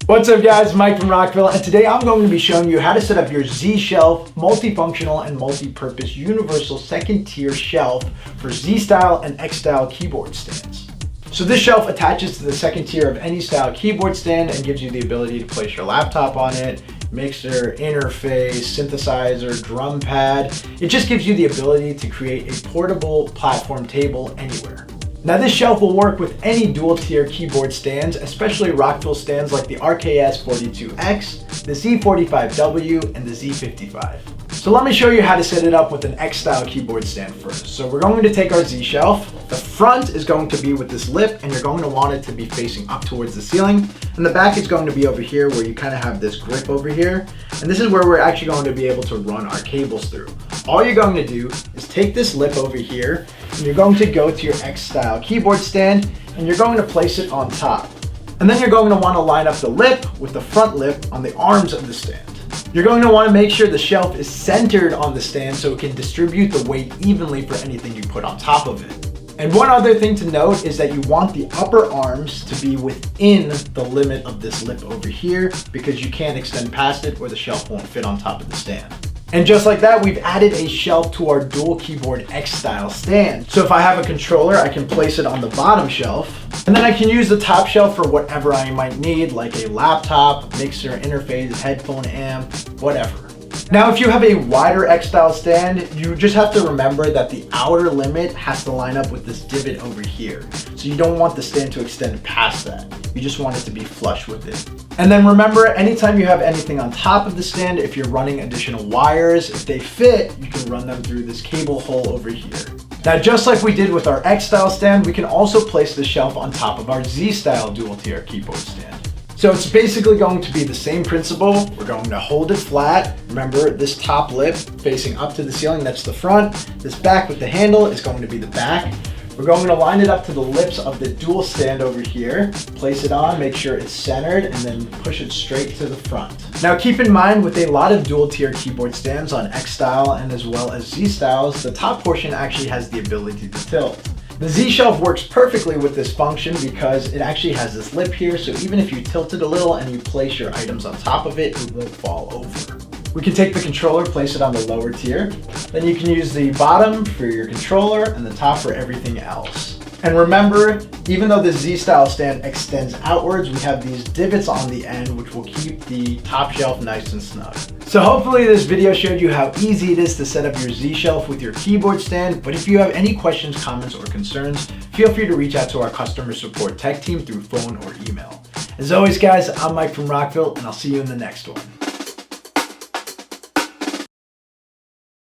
What's up guys, Mike from Rockville, and today I'm going to be showing you how to set up your Z-Shelf multifunctional and multi-purpose universal second tier shelf for Z-style and X-style keyboard stands. So this shelf attaches to the second tier of any style keyboard stand and gives you the ability to place your laptop on it, mixer, interface, synthesizer, drum pad. It just gives you the ability to create a portable platform table anywhere. Now this shelf will work with any dual tier keyboard stands, especially Rockville stands like the RKS42X, the Z45W, and the Z55. So let me show you how to set it up with an X-style keyboard stand first. So we're going to take our Z-Shelf. The front is going to be with this lip, and you're going to want it to be facing up towards the ceiling. And the back is going to be over here where you kind of have this grip over here. And this is where we're actually going to be able to run our cables through. All you're going to do is take this lip over here, and you're going to go to your X-style keyboard stand, and you're going to place it on top. And then you're going to want to line up the lip with the front lip on the arms of the stand. You're going to want to make sure the shelf is centered on the stand so it can distribute the weight evenly for anything you put on top of it. And one other thing to note is that you want the upper arms to be within the limit of this lip over here, because you can't extend past it or the shelf won't fit on top of the stand. And just like that, we've added a shelf to our dual keyboard X-style stand. So if I have a controller, I can place it on the bottom shelf, and then I can use the top shelf for whatever I might need, like a laptop, mixer, interface, headphone amp, whatever. Now, if you have a wider X-style stand, you just have to remember that the outer limit has to line up with this divot over here. So you don't want the stand to extend past that. You just want it to be flush with it. And then remember, anytime you have anything on top of the stand, if you're running additional wires, if they fit, you can run them through this cable hole over here. Now, just like we did with our X-style stand, we can also place the shelf on top of our Z-style dual tier keyboard stand. So it's basically going to be the same principle. We're going to hold it flat. Remember, this top lip facing up to the ceiling, that's the front. This back with the handle is going to be the back. We're going to line it up to the lips of the dual stand over here, place it on, make sure it's centered, and then push it straight to the front. Now keep in mind, with a lot of dual tier keyboard stands on X-style and as well as Z-styles, the top portion actually has the ability to tilt. The Z-Shelf works perfectly with this function because it actually has this lip here, so even if you tilt it a little and you place your items on top of it, it won't fall over. We can take the controller, place it on the lower tier. Then you can use the bottom for your controller and the top for everything else. And remember, even though the Z-style stand extends outwards, we have these divots on the end which will keep the top shelf nice and snug. So hopefully this video showed you how easy it is to set up your Z-Shelf with your keyboard stand, but if you have any questions, comments, or concerns, feel free to reach out to our customer support tech team through phone or email. As always guys, I'm Mike from Rockville, and I'll see you in the next one.